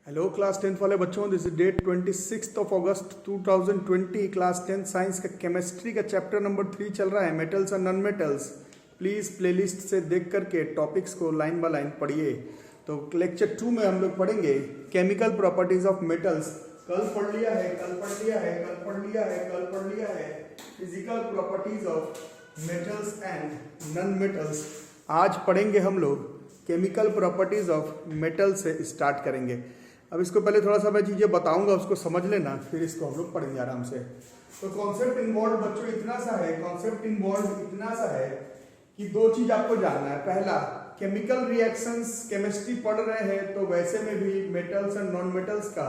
Hello class 10th वाले बच्चों, this is date 26 of August 2020। Class 10 science का chemistry का चैप्टर नंबर 3 चल रहा है, मेटल्स और नॉन मेटल्स। प्लीज़ प्लेलिस्ट से देख करके टॉपिक्स को लाइन बाय लाइन पढ़िए। तो लेक्चर 2 में हम लोग पढ़ेंगे केमिकल प्रॉपर्टीज ऑफ मेटल्स। कल पढ़ लिया है, कल पढ़ लिया है, कल पढ़ लिया है, कल पढ़ लिया है physical properties of metals and non metals. आज पढ़ेंगे हम लोग केमिकल प्रॉपर्टीज ऑफ मेटल से स्टार्ट करेंगे। अब इसको पहले थोड़ा सा मैं चीज़ें बताऊंगा, उसको समझ लेना, फिर इसको हम लोग पढ़ेंगे आराम से। तो कॉन्सेप्ट इन्वॉल्व बच्चों इतना सा है, कॉन्सेप्ट इन्वॉल्व इतना सा है कि दो चीज आपको जानना है। पहला, केमिकल रिएक्शंस केमिस्ट्री पढ़ रहे हैं तो वैसे में भी मेटल्स एंड नॉन मेटल्स का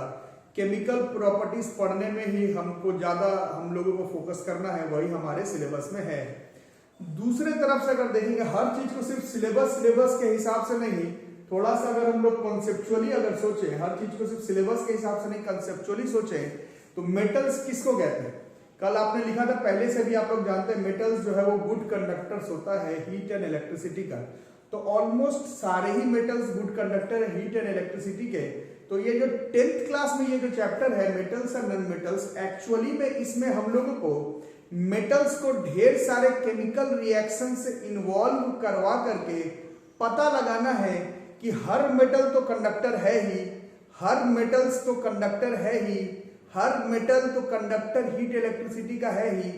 केमिकल प्रॉपर्टीज पढ़ने में ही हमको ज्यादा हम लोगों को फोकस करना है, वही हमारे सिलेबस में है। दूसरे तरफ से अगर देखेंगे, हर चीज को सिर्फ सिलेबस के हिसाब से नहीं, थोड़ा सा अगर हम लोग कॉन्सेप्चुअली अगर सोचें, हर चीज को सिर्फ सिलेबस के हिसाब से नहीं कॉन्सेप्चुअली सोचें, तो मेटल्स किसको कहते हैं? कल आपने लिखा था, पहले से भी आप लोग जानते हैं, मेटल्स जो है वो गुड कंडक्टर्स होता है हीट एंड इलेक्ट्रिसिटी का। तो ऑलमोस्ट सारे ही मेटल्स गुड कंडक्टर है हीट एंड इलेक्ट्रिसिटी के। तो ये जो 10th क्लास में ये जो चैप्टर है metals and non metals, actually में इसमें हम लोगों को मेटल्स को ढेर सारे केमिकल रिएक्शन से इन्वॉल्व करवा करके पता लगाना है कि हर मेटल तो कंडक्टर है ही, हर मेटल्स तो कंडक्टर है ही, हर मेटल तो कंडक्टर हीट इलेक्ट्रिसिटी का है ही,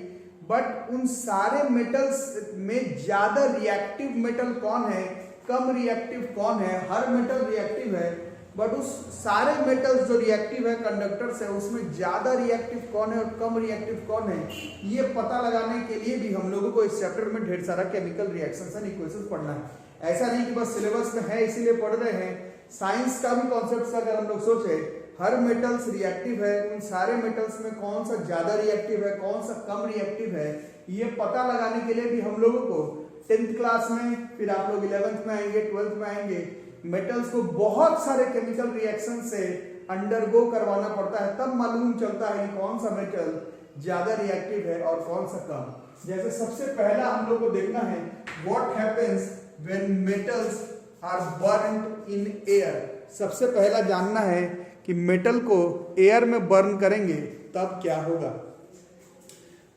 बट उन सारे मेटल्स में ज्यादा रिएक्टिव मेटल कौन है, कम रिएक्टिव कौन है। हर मेटल रिएक्टिव है, बट उस सारे मेटल्स जो रिएक्टिव है कंडक्टर्स है, उसमें ज्यादा रिएक्टिव कौन है और कम रिएक्टिव कौन है, ये पता लगाने के लिए भी हम लोगों को इस चैप्टर में ढेर सारा केमिकल रिएक्शंस एंड इक्वेशंस पढ़ना है। ऐसा नहीं कि बस सिलेबस में है इसीलिए पढ़ रहे हैं। साइंस का भी कॉन्सेप्ट अगर हम लोग सोचे, हर मेटल्स रिएक्टिव है, उन सारे मेटल्स में कौन सा ज्यादा रिएक्टिव है, कौन सा कम रिएक्टिव है, ये पता लगाने के लिए भी हम लोगों को 10th क्लास में, फिर आप लोग 11th में आएंगे, 12th में आएंगे, मेटल्स को बहुत सारे केमिकल रिएक्शन से अंडरगो करवाना पड़ता है, तब मालूम चलता है कि कौन सा मेटल ज्यादा रिएक्टिव है और कौन सा कम। जैसे सबसे पहला हम लोग को देखना है, what happens when metals are burned in air. सबसे पहला जानना है कि मेटल को एयर में बर्न करेंगे तब क्या होगा।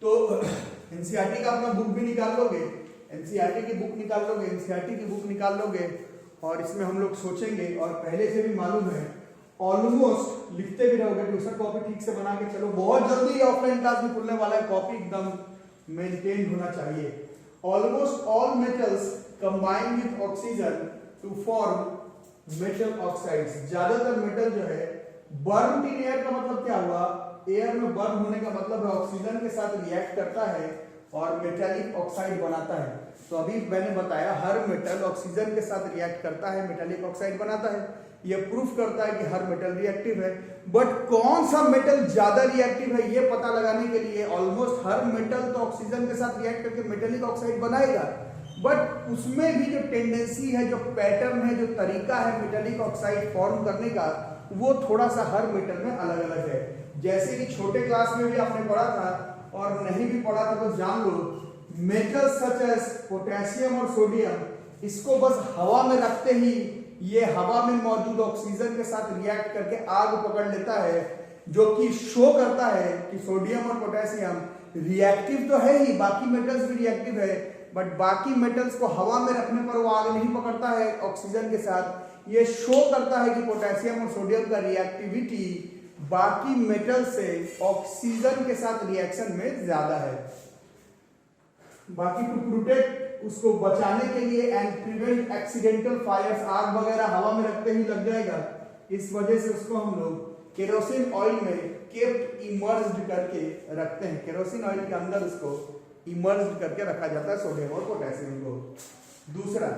तो एनसीईआरटी का अपना बुक भी निकाल लोगे, एनसीईआरटी की बुक निकाल लोगे, एनसीईआरटी की बुक निकाल लोगे और इसमें हम लोग सोचेंगे, और पहले से भी मालूम है, ऑलमोस्ट लिखते भी रहोगे, ट्यूशन कॉपी ठीक से बना के चलो। बहुत जल्दी ऑफलाइन क्लास में खुलने वाला है, कॉपी एकदम मेंटेन होना चाहिए। Almost all metals combine with oxygen to form metal oxides. ज्यादातर मेटल जो है बर्न इन एयर का मतलब क्या हुआ, एयर में बर्न होने का मतलब है ऑक्सीजन के साथ रिएक्ट करता है और मेटालिक ऑक्साइड बनाता है। तो अभी मैंने बताया हर मेटल ऑक्सीजन के साथ रिएक्ट करता है, मेटालिक ऑक्साइड बनाता है। यह प्रूफ करता है कि हर मेटल रिएक्टिव है, बट कौन सा मेटल ज्यादा रिएक्टिव है यह पता लगाने के लिए ऑलमोस्ट हर मेटल तो ऑक्सीजन के साथ रिएक्ट करके मेटालिक ऑक्साइड बनाएगा, बट उसमें भी जो टेंडेंसी है, जो पैटर्न है, जो तरीका है मेटालिक ऑक्साइड फॉर्म करने का, वो थोड़ा सा हर मेटल में अलग अलग है। जैसे कि छोटे क्लास में भी आपने पढ़ा था और नहीं भी पढ़ा था तो जान लो, मेटल्स सच एज पोटेशियम और सोडियम, इसको बस हवा में रखते ही ये हवा में मौजूद ऑक्सीजन के साथ रिएक्ट करके आग पकड़ लेता है, जो कि शो करता है कि सोडियम और पोटेशियम रिएक्टिव तो है ही, बाकी मेटल्स भी रिएक्टिव है, बट बाकी मेटल्स को हवा में रखने पर वो आग नहीं पकड़ता है ऑक्सीजन के साथ। ये शो करता है कि पोटेशियम और सोडियम का रिएक्टिविटी बाकी मेटल से ऑक्सीजन के साथ रिएक्शन में ज्यादा है। बाकी टू प्रोटेक्ट, उसको बचाने के लिए एंड प्रिवेंट एक्सीडेंटल फायर्स, आग वगैरह हवा में रखते ही लग जाएगा, इस वजह से उसको हम लोग केरोसिन ऑयल में केप्ट इमर्ज्ड करके रखते हैं। केरोसिन ऑयल के अंदर उसको इमर्ज्ड करके रखा जाता है सोडियम और पोटेशियम को। दूसरा,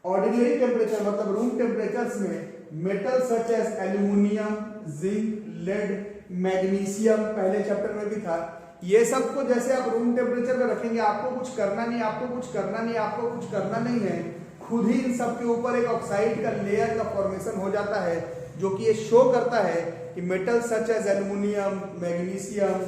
ऑर्डिनरी टेम्परेचर मतलब रूम टेम्परेचर्स में metal such as aluminium, zinc, lead, magnesium, पहले चैप्टर में भी था, ये सब को जैसे आप रूम टेम्परेचर पे रखेंगे, आपको कुछ करना नहीं, आपको कुछ करना नहीं, आपको कुछ करना नहीं है, खुद ही इन सब के ऊपर एक ऑक्साइड का लेयर का फॉर्मेशन हो जाता है, जो कि ये शो करता है कि metal such as aluminium, magnesium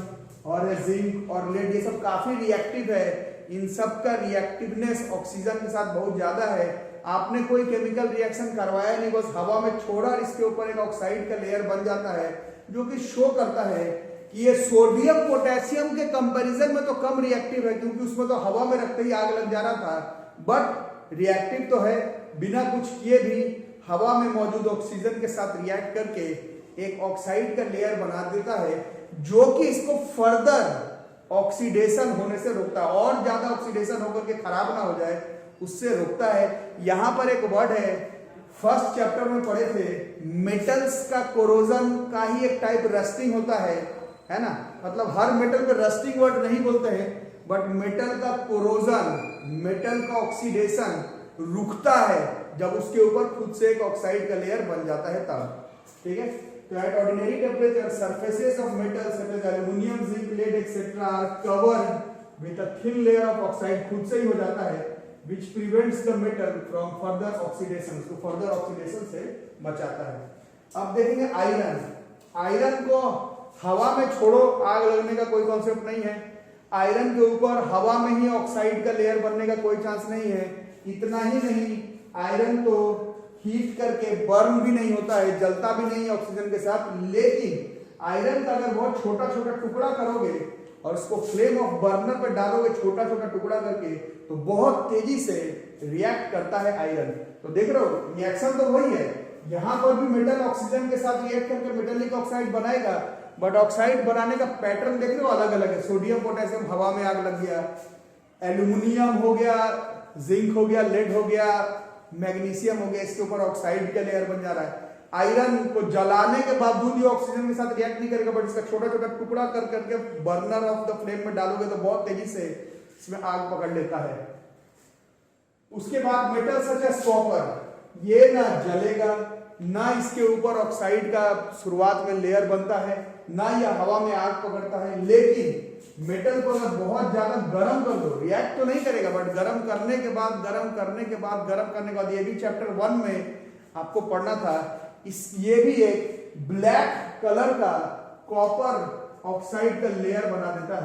और जिंक और लेड, ये सब काफी रिएक्टिव है, इन सब का रिएक्टिवनेस ऑक्सीजन के साथ बहुत ज्यादा है। आपने कोई केमिकल रिएक्शन करवाया नहीं, बस हवा में छोड़ा और इसके ऊपर एक ऑक्साइड का लेयर बन जाता है, जो कि शो करता है कि ये सोडियम पोटेशियम के कंपैरिजन में तो कम रिएक्टिव है, क्योंकि उसमें तो हवा में रखते ही आग लग जा रहा था, बट रिएक्टिव तो है, बिना कुछ किए भी हवा में मौजूद ऑक्सीजन के साथ रिएक्ट करके एक ऑक्साइड का लेयर बना देता है, जो कि इसको फर्दर ऑक्सीडेशन होने से रोकता है, और ज्यादा ऑक्सीडेशन होकर के खराब ना हो जाए उससे रोकता है। यहां पर एक वर्ड है, फर्स्ट चैप्टर में पढ़े थे, मेटल्स का कोरोजन का ही एक टाइप रस्टिंग होता है ना, मतलब हर मेटल पे रस्टिंग वर्ड नहीं बोलते हैं, बट मेटल का कोरोजन, मेटल का ऑक्सीडेशन रुकता है जब उसके ऊपर खुद से एक ऑक्साइड का लेयर बन जाता है तब, ठीक है। तो at ordinary temperature, surfaces of metals such as aluminium, zinc, lead, etc. are covered with a thin layer of oxide, खुद से ही हो जाता है, which prevents the metal from further oxidation, तो further oxidation से बचाता है। अब देखेंगे आयरन। आयरन को हवा में छोड़ो, आग लगने का कोई कॉन्सेप्ट नहीं है। आयरन के ऊपर हवा में ही ऑक्साइड का लेयर बनने का कोई चांस नहीं है। इतना ही नहीं, आयरन तो हीट करके बर्न भी नहीं होता है, जलता भी नहीं है ऑक्सीजन के साथ, लेकिन आयरन का अगर बहुत छोटा छोटा टुकड़ा करोगे और उसको फ्लेम ऑफ बर्नर पर डालोगे छोटा छोटा टुकड़ा करके, तो बहुत तेजी से रिएक्ट करता है आयरन। तो देख रहे हो, रिएक्शन तो वही है, यहां पर भी मेटल ऑक्सीजन के साथ रिएक्ट करके मेटेलिक ऑक्साइड बनाएगा, बट ऑक्साइड बनाने का पैटर्न देख रहे हो अलग अलग है। सोडियम पोटेशियम हवा में आग लग गया, एल्यूमिनियम हो गया, जिंक हो गया, लेड हो गया, मैग्नीशियम हो गया, इसके ऊपर ऑक्साइड का लेयर बन जा रहा है। आयरन को जलाने के बावजूद ये ऑक्सीजन के साथ रिएक्ट नहीं करेगा, बट इसका छोटा छोटा टुकड़ा कर करके बर्नर ऑफ द फ्लेम में डालोगे तो बहुत तेजी से इसमें आग पकड़ लेता है। उसके बाद मेटल सच एज कॉपर, ये ना जलेगा, ना इसके ऊपर ऑक्साइड का शुरुआत में लेयर बनता है, ना यह हवा में आग पकड़ता है, लेकिन मेटल को अगर बहुत ज्यादा गर्म कर दो, रिएक्ट तो नहीं करेगा, बट गर्म करने के बाद ये भी चैप्टर 1 में आपको पढ़ना था, ये भी एक ब्लैक कलर का कॉपर ऑक्साइड का लेयर बना देता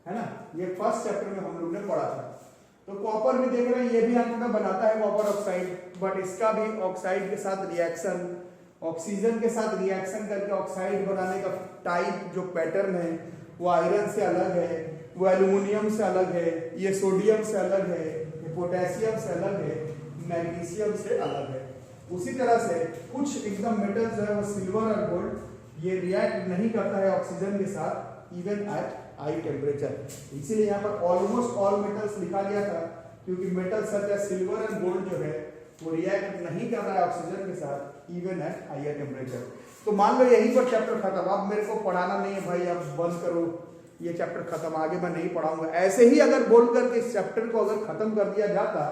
है ना। ये फर्स्ट चैप्टर में हम लोग ने पढ़ा था। तो कॉपर भी देख रहे हैं, ये भी अंत में बनाता है कॉपर ऑक्साइड, बट इसका भी ऑक्साइड के साथ रिएक्शन, ऑक्सीजन के साथ रिएक्शन करके ऑक्साइड बनाने का टाइप जो पैटर्न है वो आयरन से अलग है, वो एल्यूमिनियम से अलग है, ये सोडियम से अलग है, ये पोटेशियम से अलग है, मैग्नीशियम से अलग है। उसी तरह से कुछ एकदम मेटल्स है, वो सिल्वर और गोल्ड, ये रिएक्ट नहीं करता है ऑक्सीजन के साथ इवन एट हाई टेम्परेचर। इसीलिए यहाँ पर ऑलमोस्ट ऑल मेटल्स लिखा गया था, क्योंकि metal such as silver and gold जो है वो रिएक्ट नहीं कर रहा है ऑक्सीजन के साथ इवन एट हायर टेम्परेचर। तो मान लो यहीं पर चैप्टर खत्म, अब मेरे को पढ़ाना नहीं है भाई, अब बंद करो, ये चैप्टर खत्म, आगे मैं नहीं पढ़ाऊंगा। ऐसे ही अगर बोल करके इस चैप्टर को अगर खत्म कर दिया जाता,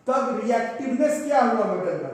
तब रिएक्टिवनेस क्या हुआ मेटल का,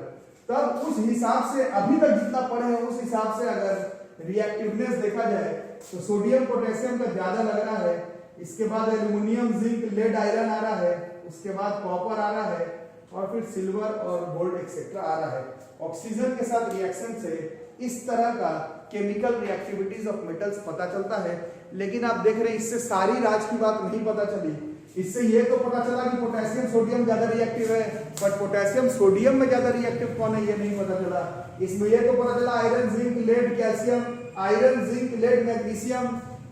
तब उस हिसाब से अभी तक जितना पढ़े हैं उस हिसाब से अगर रिएक्टिवनेस देखा जाए तो सोडियम पोटेशियम का ज्यादा लग रहा है, इसके बाद एल्यूमिनियम, जिंक, लेड, आयरन आ रहा है, उसके बाद कॉपर आ रहा है, और फिर सिल्वर और गोल्ड एक्सेट्रा आ रहा है। ऑक्सीजन के साथ रिएक्शन से इस तरह का केमिकल रिएक्टिविटीज ऑफ मेटल्स पता चलता है। लेकिन आप देख रहे हैं इससे सारी राज की बात नहीं पता चली। इससे ये तो पता चला कि पोटेशियम सोडियम ज्यादा रिएक्टिव है, बट पोटेशियम सोडियम में ज्यादा रिएक्टिव कौन है ये नहीं पता चला। इसमें ये तो पता चला iron, zinc, lead, calcium, iron, zinc, lead, magnesium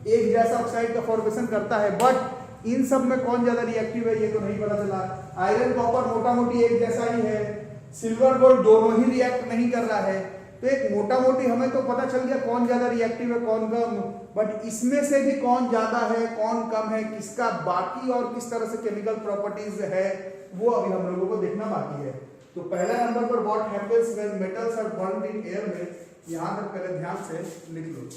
एक जैसा ऑक्साइड का फॉर्मेशन करता है, बट इन सब में कौन ज्यादा रिएक्टिव है ये तो नहीं पता चला। आयरन कॉपर मोटा मोटी एक जैसा ही है, सिल्वर गोल्ड दोनों ही रिएक्ट नहीं कर रहा है। तो एक मोटा मोटी हमें तो पता चल गया कौन ज्यादा रिएक्टिव है कौन कम, बट इसमें से भी कौन ज्यादा है कौन कम है, किसका बाकी और किस तरह से केमिकल प्रॉपर्टीज है वो अभी हम लोगों को देखना बाकी है। तो पहला नंबर पर what happens when metals are burned in air में, यहां तक पहले ध्यान से लिख लो।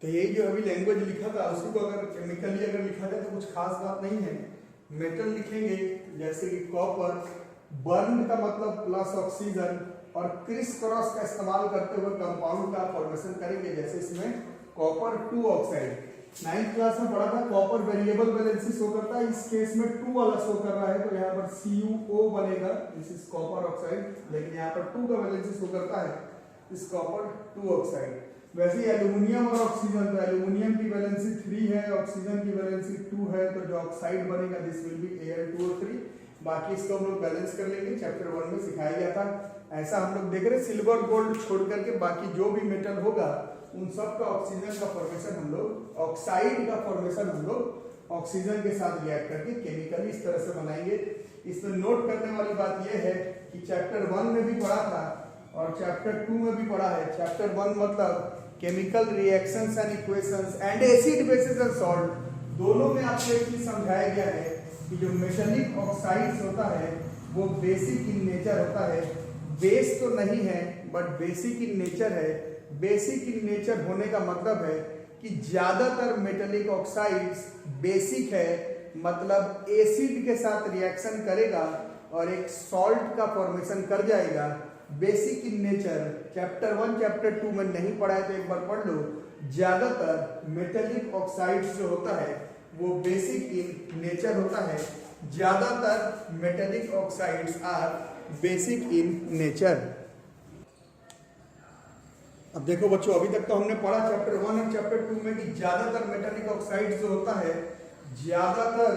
तो ये जो अभी लैंग्वेज लिखा था उसी को अगर केमिकली अगर लिखा जाए तो कुछ खास बात नहीं है। मेटल लिखेंगे जैसे कि कॉपर, बर्न का मतलब प्लस ऑक्सीजन, और क्रिस क्रॉस का इस्तेमाल करते हुए कंपाउंड का फॉर्मेशन करेंगे, जैसे इसमें कॉपर 2 ऑक्साइड। 9th क्लास में पढ़ा था कॉपर वेरिएबल वैलेंसी शो करता है, इस केस में 2 वाला शो कर रहा है, तो यहाँ पर CuO बनेगा, दिस इज कॉपर ऑक्साइड, लेकिन यहाँ पर 2 का वैलेंसी शो करता है, इस कॉपर 2 ऑक्साइड। वैसे ही एल्यूमिनियम और ऑक्सीजन, तो एल्यूमिनियम की वैलेंसी 3 है, ऑक्सीजन की वैलेंसी 2 है, तो जो ऑक्साइड बनेगा दिस विल बी Al2 और 3। बाकी इसको हम लोग बैलेंस कर लेंगे, चैप्टर 1 में सिखाया गया था। ऐसा हम लोग देख रहे हैं, सिल्वर गोल्ड छोड़ करके बाकी जो भी मेटल होगा उन सब का ऑक्सीजन का फॉर्मेशन हम लोग, ऑक्साइड का फॉर्मेशन हम लोग ऑक्सीजन के साथ रिएक्ट करके केमिकली इस तरह से बनाएंगे। इसमें नोट करने वाली बात यह है कि चैप्टर 1 में भी पढ़ा था और चैप्टर 2 में भी पढ़ा है। चैप्टर 1 मतलब chemical reactions and equations and acid basis and salt, दोनों में आपको एक चीज समझाया गया है कि जो मेटालिक ऑक्साइड्स होता है वो बेसिक इन नेचर होता है। बेस तो नहीं है बट बेसिक इन नेचर है। बेसिक इन नेचर होने का मतलब है कि ज्यादातर मेटालिक ऑक्साइड्स बेसिक है, मतलब एसिड के साथ रिएक्शन करेगा और एक सॉल्ट का फॉर्मेशन कर जाएगा। Basic in nature chapter 1 chapter 2 में नहीं पढ़ा है तो एक बार पढ़ लो। ज्यादातर मेटालिक ऑक्साइड्स जो होता है वो बेसिक इन नेचर होता है। ज्यादातर metallic oxides are basic in nature. अब देखो बच्चों, अभी तक तो हमने पढ़ा चैप्टर 1 और चैप्टर 2 में कि ज्यादातर मेटालिक ऑक्साइड्स जो होता है, ज्यादातर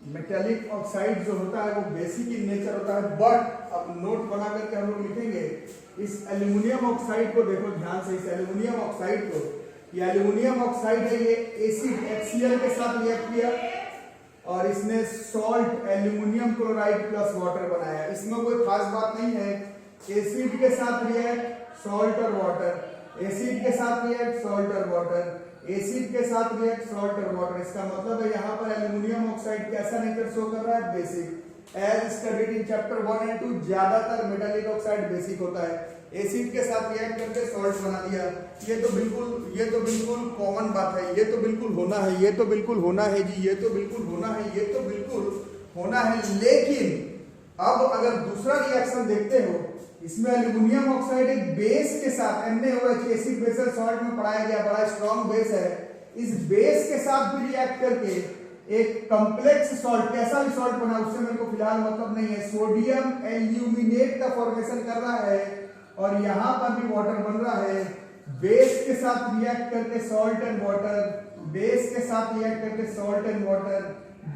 मेटालिक ऑक्साइड जो होता है वो बेसिक इन नेचर होता है। बट अब नोट बना करके हम लोग लिखेंगे, इस एल्यूमिनियम ऑक्साइड को देखो ध्यान से, इस एल्यूमिनियम ऑक्साइड को, ये एल्यूमिनियम ऑक्साइड है, ये एसिड HCl के साथ रिएक्ट किया और इसने salt aluminium chloride plus water बनाया। इसमें कोई खास बात नहीं है, एसिड के साथ रिएक्ट सॉल्ट और वाटर, एसिड के साथ रिएक्ट सॉल्ट और वाटर, एसिड के साथ रिएक्ट सॉल्ट और वाटर। इसका मतलब है यहाँ पर एल्यूमिनियम ऑक्साइड कैसा नेचर शो कर रहा है, basic. As studied in chapter 1 and 2 ज्यादातर मेटालिक ऑक्साइड बेसिक होता है। एसिड के साथ रिएक्ट करके सॉल्ट बना दिया, ये तो बिल्कुल कॉमन बात है, ये तो बिल्कुल होना है, ये तो बिल्कुल होना है जी, ये तो बिल्कुल होना है, ये तो बिल्कुल होना है। लेकिन अब अगर दूसरा रिएक्शन देखते हो, इसमें एल्यूमिनियम ऑक्साइड एक बेस के साथ NaOH एसिड बेस सॉल्ट में पढ़ाया गया, बड़ा स्ट्रॉन्ग बेस है। इस बेस के साथ भी रिएक्ट करके एक कॉम्प्लेक्स सॉल्ट, कैसा भी सॉल्ट बना उससे मेरे को फिलहाल मतलब नहीं है, सोडियम एल्यूमिनेट का फॉर्मेशन कर रहा है और यहां पर भी वाटर बन रहा है। बेस के साथ रिएक्ट करके सॉल्ट एंड वाटर, बेस के साथ रिएक्ट करके सॉल्ट एंड वाटर,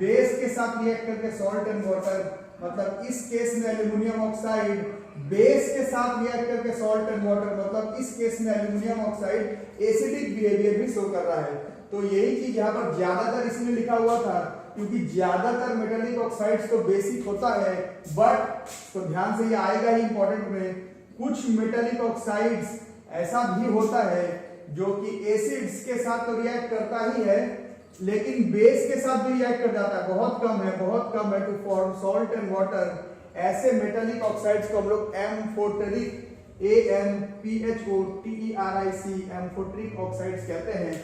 बेस के साथ रिएक्ट करके सॉल्ट एंड वाटर। मतलब इस केस में एल्यूमिनियम ऑक्साइड बेस के साथ रिएक्ट करके सॉल्ट एंड वाटर, मतलब इस केस में एल्यूमिनियम ऑक्साइड एसिडिक बिहेवियर भी शो कर रहा है। तो यही चीज यहाँ पर ज्यादातर इसमें लिखा हुआ था, क्योंकि ज्यादातर मेटालिक ऑक्साइड्स तो बेसिक होता है। बट तो ध्यान से ये आएगा ही इंपॉर्टेंट में, कुछ मेटालिक ऑक्साइड्स ऐसा भी होता है जो कि एसिड्स के साथ तो रिएक्ट करता ही है लेकिन बेस के साथ भी रिएक्ट कर जाता है। बहुत कम है to form salt and water. ऐसे मेटालिक ऑक्साइड्स को हम लोग एम्फोटेरिक एम्फोटेरिक ऑक्साइड्स कहते हैं।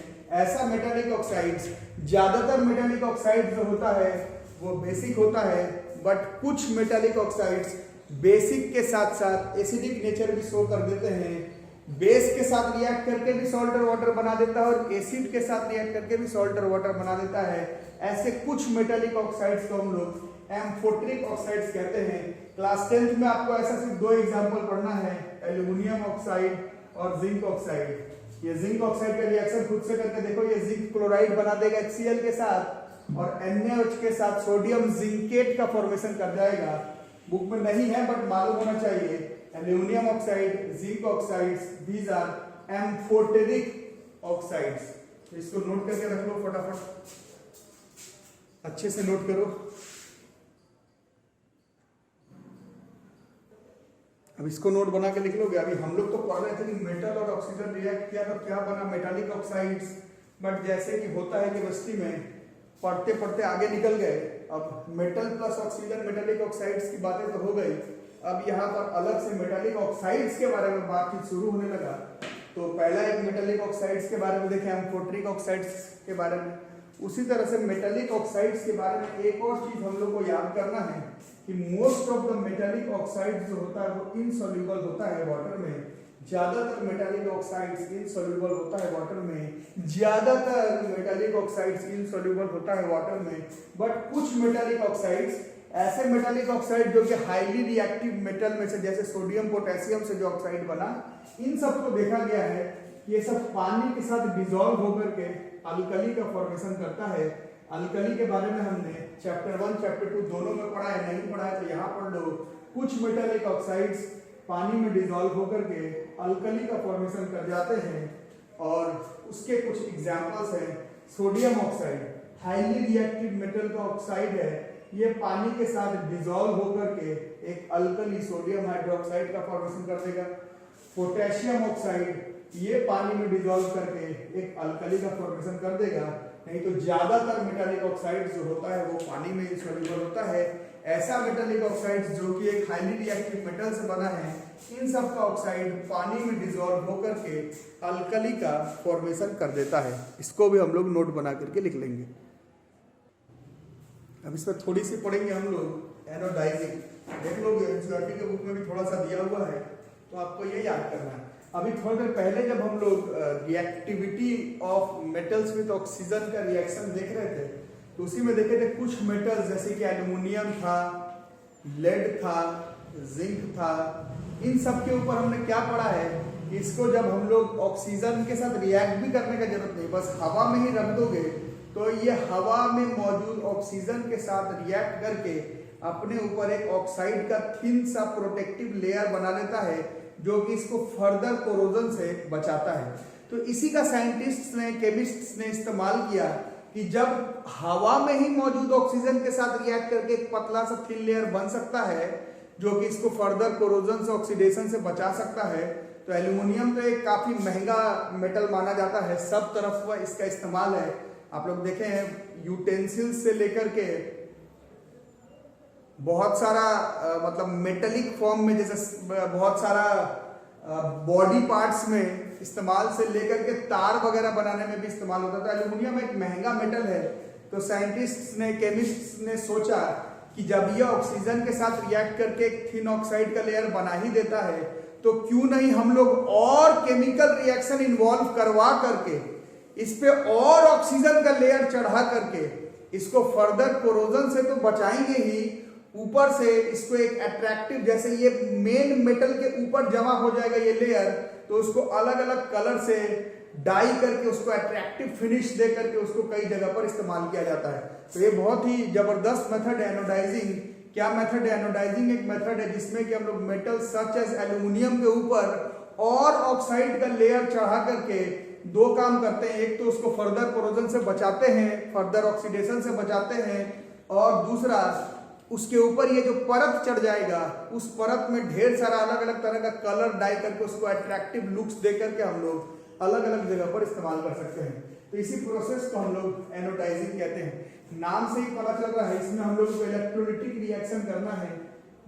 ऐसा मेटालिक ऑक्साइड्स, ज्यादातर मेटालिक ऑक्साइड जो होता है वो बेसिक होता है, बट कुछ मेटालिक ऑक्साइड्स बेसिक के साथ साथ एसिडिक नेचर भी शो कर देते हैं। बेस के साथ रिएक्ट करके भी सॉल्ट और वाटर बना देता है और एसिड के साथ रिएक्ट करके भी सॉल्ट और वाटर बना देता है। ऐसे कुछ मेटालिक ऑक्साइड्स को हम लोग एम्फोटेरिक ऑक्साइड्स कहते हैं। क्लास 10th में आपको ऐसा सिर्फ दो एग्जांपल पढ़ना है, एल्यूमिनियम ऑक्साइड और जिंक ऑक्साइड। ये जिंक ऑक्साइड का रिएक्शन खुद से करके देखो, ये जिंक क्लोराइड बना देगा HCl के साथ और NaOH के साथ सोडियम जिंकेट का फॉर्मेशन कर जाएगा। बुक में नहीं है बट मालूम होना चाहिए। Aluminium oxide, zinc oxides, these are amphoteric oxides. इसको नोट करके रख लो फटाफट, अच्छे से नोट करो। अब इसको नोट बना के लिख लोगे। अभी हम लोग तो पढ़ रहे थे कि मेटल और ऑक्सीजन रिएक्ट किया तो क्या बना, मेटालिक ऑक्साइड्स। बट जैसे कि होता है केमिस्ट्री में, पढ़ते पढ़ते आगे निकल गए। अब metal plus oxygen metallic oxides की बातें तो हो गई, अब यहाँ पर अलग से मेटालिक ऑक्साइड्स के बारे में बातचीत शुरू होने लगा। तो पहला एक मेटालिक ऑक्साइड्स के बारे में देखें, एम्फोटेरिक ऑक्साइड्स के बारे में। उसी तरह से मेटालिक ऑक्साइड्स के बारे में एक और चीज हम लोग को याद करना है कि most of the metallic oxides जो होता है वो इनसॉल्युबल होता है वाटर में। ज्यादातर मेटालिक ऑक्साइड्स इनसॉल्युबल होता है वाटर में, ज्यादातर मेटालिक ऑक्साइड्स इनसॉल्युबल होता है वाटर में। बट कुछ मेटालिक ऑक्साइड्स ऐसे मेटालिक ऑक्साइड जो कि हाईली रिएक्टिव मेटल में से, जैसे सोडियम पोटेशियम से जो ऑक्साइड बना, इन सबको देखा गया है कि ये सब पानी के साथ डिसॉल्व होकर के अल्कली का फॉर्मेशन करता है। अल्कली के बारे में हमने चैप्टर 1 चैप्टर 2 दोनों में पढ़ा है, नहीं पढ़ा है तो यहाँ पढ़ लो। कुछ मेटालिक ऑक्साइड्स पानी में डिसॉल्व होकर के अल्कली का फॉर्मेशन कर जाते हैं, और उसके कुछ एग्जांपल्स हैं। Sodium oxide highly reactive metal का ऑक्साइड है, ये पानी के साथ डिसॉल्व होकर के एक अल्कली सोडियम हाइड्रोक्साइड का फॉर्मेशन कर देगा। पोटेशियम ऑक्साइड ये पानी में डिसॉल्व करके एक अल्कली का फॉर्मेशन कर देगा। नहीं तो ज्यादातर मेटालिक ऑक्साइड जो होता है वो पानी में सॉल्युबल होता है। ऐसा मेटालिक ऑक्साइड जो कि एक हाईली रिएक्टिव मेटल से बना है, इन सब का ऑक्साइड पानी में डिसॉल्व होकर के अल्कली का फॉर्मेशन कर देता है। इसको भी हम लोग नोट बना करके लिख लेंगे। अब इसमें थोड़ी सी पढ़ेंगे हम लोग एनोडाइजिंग। देख लोगे एनसीईआरटी के बुक में भी थोड़ा सा दिया हुआ है, तो आपको ये याद करना है। अभी थोड़ी देर पहले जब हम लोग reactivity of metals with oxygen का रिएक्शन देख रहे थे, तो उसी में देखे थे कुछ मेटल्स जैसे कि एल्युमिनियम था, लेड था, जिंक था। इन सब के ऊपर हमने क्या पढ़ा है कि इसको जब हम लोग ऑक्सीजन के साथ रिएक्ट भी करने का जरूरत नहीं, बस हवा में ही रख दोगे तो ये हवा में मौजूद ऑक्सीजन के साथ रिएक्ट करके अपने ऊपर एक ऑक्साइड का थिन सा प्रोटेक्टिव लेयर बना लेता है, जो कि इसको फर्दर कोरोजन से बचाता है। तो इसी का साइंटिस्ट्स ने, केमिस्ट्स ने इस्तेमाल किया कि जब हवा में ही मौजूद ऑक्सीजन के साथ रिएक्ट करके एक पतला सा थिन लेयर बन सकता है, जो कि इसको फर्दर कोरोजन से, ऑक्सीडेशन से बचा सकता है। तो एल्युमिनियम तो एक काफी महंगा मेटल माना जाता है, सब तरफ इसका इस्तेमाल है। आप लोग देखे हैं यूटेंसिल्स से लेकर के बहुत सारा मतलब मेटेलिक फॉर्म में, जैसे बहुत सारा बॉडी पार्ट्स में इस्तेमाल से लेकर के तार वगैरह बनाने में भी इस्तेमाल होता था। एल्युमिनियम एक महंगा मेटल है, तो साइंटिस्ट्स ने, केमिस्ट्स ने सोचा कि जब यह ऑक्सीजन के साथ रिएक्ट करके एक थिन ऑक्साइड का लेयर बना ही देता है, तो क्यों नहीं हम लोग और केमिकल रिएक्शन इन्वॉल्व करवा करके इस पे और ऑक्सीजन का लेयर चढ़ा करके इसको फर्दर कोरोजन से तो बचाएंगे ही, ऊपर से इसको एक अट्रैक्टिव, जैसे ये मेन मेटल के ऊपर जमा हो जाएगा ये लेयर, तो उसको अलग अलग कलर से डाई करके उसको अट्रैक्टिव फिनिश दे करके उसको कई जगह पर इस्तेमाल किया जाता है। तो ये बहुत ही जबरदस्त मेथड है एनोडाइजिंग। क्या मेथड है एनोडाइजिंग? एक मेथड है जिसमें कि हम लोग मेटल सच एज एल्यूमिनियम के ऊपर और ऑक्साइड का लेयर चढ़ा करके दो काम करते हैं। एक तो उसको फर्दर कोरोजन से बचाते हैं, फर्दर ऑक्सीडेशन से बचाते हैं, और दूसरा उसके ऊपर ये जो परत चढ़ जाएगा, उस परत में ढेर सारा अलग अलग तरह का कलर डाई करके उसको अट्रैक्टिव लुक्स दे करके हम लोग अलग अलग जगह पर इस्तेमाल कर सकते हैं। तो इसी प्रोसेस को हम लोग एनोडाइजिंग कहते हैं। नाम से ही पता चल रहा है, इसमें हम लोग को इलेक्ट्रोलिटिक रिएक्शन करना है।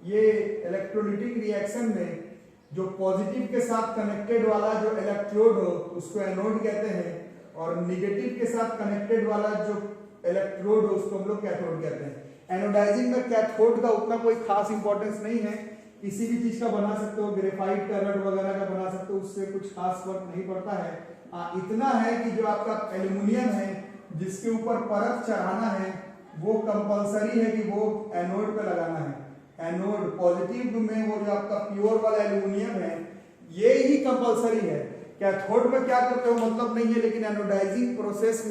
ये इलेक्ट्रोलिटिक रिएक्शन में जो पॉजिटिव के साथ कनेक्टेड वाला जो इलेक्ट्रोड हो उसको एनोड कहते हैं, और निगेटिव के साथ कनेक्टेड वाला जो इलेक्ट्रोड हो उसको हम लोग कैथोड कहते हैं। एनोडाइजिंग में कैथोड का उतना कोई खास इंपॉर्टेंस नहीं है, किसी भी चीज का बना सकते हो, ग्रेफाइट का, रड वगैरह का बना सकते हो, उससे कुछ खास फर्क नहीं पड़ता है। इतना है कि जो आपका एल्यूमिनियम है जिसके ऊपर परत चढ़ाना है वो कंपलसरी है कि वो एनोड पे लगाना है। एनोड पॉजिटिव में वो जो आपका प्योर वाला एल्यूमिनियम है ये ही कंपलसरी है। कैथोड में क्या करते हो मतलब नहीं है, लेकिन एनोडाइजिंग प्रोसेस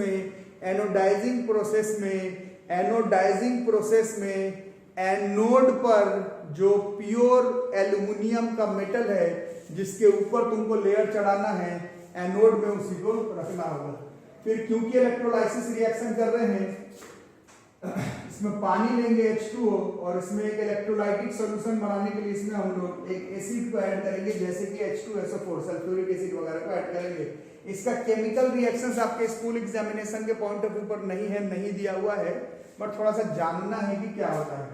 में एनोड पर जो प्योर एल्यूमिनियम का मेटल है जिसके ऊपर तुमको लेयर चढ़ाना है, एनोड में उसी को रखना होगा। फिर क्योंकि इलेक्ट्रोलाइसिस रिएक्शन कर रहे हैं, इसमें पानी लेंगे H2O, और इसमें एक इलेक्ट्रोलाइटिक सॉल्यूशन बनाने के लिए इसमें हम लोग एक एसिड को ऐड करेंगे, जैसे कि H2SO4 सल्फ्यूरिक एसिड वगैरह को ऐड करेंगे। इसका केमिकल रिएक्शंस आपके स्कूल एग्जामिनेशन के पॉइंट ऑफ व्यू पर नहीं है, नहीं दिया हुआ है, बट थोड़ा सा जानना है कि क्या होता है।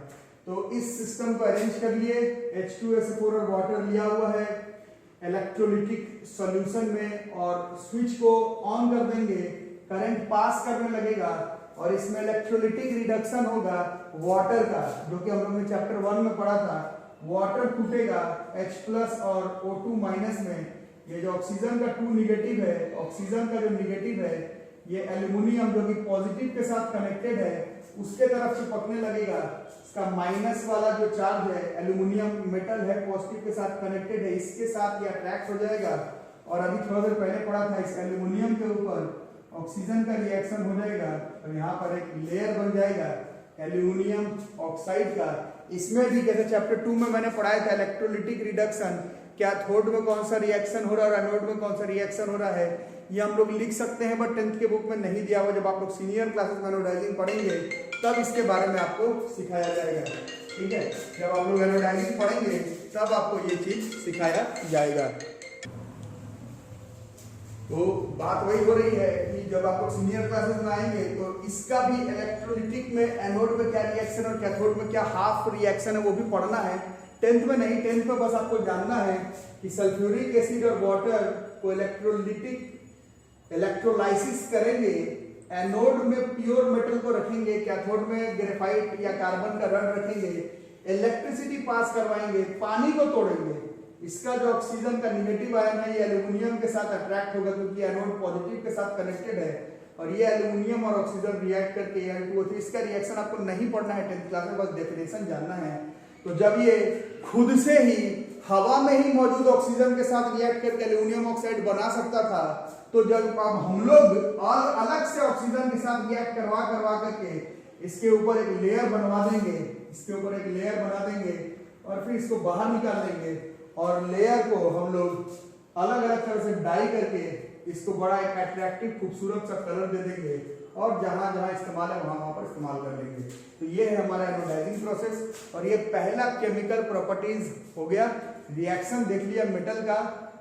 तो इस सिस्टम को अरेंज कर लिए, H2SO4 और वाटर लिया हुआ है इलेक्ट्रोलिटिक सॉल्यूशन में, और स्विच को ऑन कर देंगे, करंट पास करने लगेगा, और इसमें इलेक्ट्रोलिटिक रिडक्शन होगा वाटर का, जो कि हम लोग ने चैप्टर 1 में पढ़ा था। वाटर टूटेगा H+ और O2- में। ये जो ऑक्सीजन का 2 निगेटिव है, ऑक्सीजन का जो निगेटिव है, ये एल्यूमिनियम जो कि पॉजिटिव के साथ कनेक्टेड है, उसके तरफ चिपकने लगेगा। इसका माइनस वाला जो चार्ज है, एल्यूमिनियम मेटल है, पॉजिटिव के साथ कनेक्टेड है, इसके साथ ये अट्रैक्ट हो जाएगा और अभी थोड़ा देर पहले पढ़ा था इस एल्यूमिनियम के ऊपर ऑक्सीजन का रिएक्शन हो जाएगा और यहाँ पर एक लेयर बन जाएगा एल्यूमिनियम ऑक्साइड का। इसमें भी जैसे चैप्टर 2 में मैंने पढ़ाया था इलेक्ट्रोलिटिक रिडक्शन, कैथोड में कौन सा रिएक्शन हो रहा है और एनोड में कौन सा रिएक्शन हो रहा है, ये हम लोग लिख सकते हैं, बट 10th के बुक में नहीं दिया हुआ। जब आप लोग सीनियर क्लासेस में एनोडाइजिंग पढ़ेंगे तब इसके बारे में आपको सिखाया जाएगा। ठीक है, जब आप लोग एनोडाइजिंग पढ़ेंगे तब आपको ये चीज सिखाया जाएगा। तो बात वही हो रही है कि जब आप लोग सीनियर क्लासेस में आएंगे तो इसका भी इलेक्ट्रोलिटिक में एनोड में क्या रिएक्शन और कैथोड में क्या हाफ रिएक्शन है वो भी पढ़ना है। 10th में नहीं, 10th में बस आपको जानना है कि सल्फ्यूरिक एसिड और वाटर को इलेक्ट्रोलाइसिस करेंगे, एनोड में प्योर मेटल को रखेंगे, कैथोड में ग्रेफाइट या कार्बन का रड रखेंगे, इलेक्ट्रिसिटी पास करवाएंगे, पानी को तोड़ेंगे। इसका जो ऑक्सीजन का निगेटिव आयन है ये एल्यूमिनियम के साथ अट्रैक्ट होगा क्योंकि एनोड पॉजिटिव के साथ कनेक्टेड है और ये एल्यूमिनियम और ऑक्सीजन रिएक्ट करके Al2O3, इसका रिएक्शन आपको नहीं पढ़ना है 10th क्लास में, बस डेफिनेशन जानना है। तो जब ये खुद से ही हवा में ही मौजूद ऑक्सीजन के साथ रिएक्ट करके एल्यूमिनियम ऑक्साइड बना सकता था, तो जब अब हम लोग अलग से ऑक्सीजन के साथ रिएक्ट करवा करके इसके ऊपर एक लेयर बनवा देंगे, इसके ऊपर एक लेयर बना देंगे और फिर इसको बाहर निकाल देंगे और लेयर को हम लोग अलग अलग तरह से डाई करके इसको बड़ा एक अट्रैक्टिव खूबसूरत सा कलर दे देंगे और जहां जहां इस्तेमाल है वहां पर इस्तेमाल कर लेंगे। तो ये है हमारा एनोडाइजिंग प्रोसेस और ये पहला केमिकल प्रॉपर्टीज हो गया। रिएक्शन देख लिया मेटल का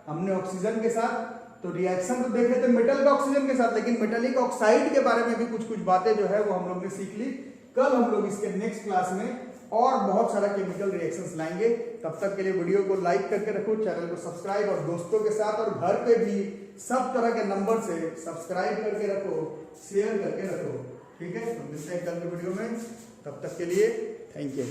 हमने ऑक्सीजन के साथ, तो रिएक्शन तो देख रहे थे मेटल का ऑक्सीजन के साथ, लेकिन मेटेलिक ऑक्साइड के बारे में भी कुछ बातें जो है वो हम लोग ने सीख ली। कल हम लोग इसके नेक्स्ट क्लास में और बहुत सारा केमिकल रिएक्शंस लाएंगे। तब तक के लिए वीडियो को लाइक करके रखो, चैनल को सब्सक्राइब और दोस्तों के साथ और घर पे भी सब तरह के नंबर से सब्सक्राइब करके रखो, शेयर करके रखो। ठीक है, तो मिलते हैं कल के वीडियो में, तब तक के लिए थैंक यू।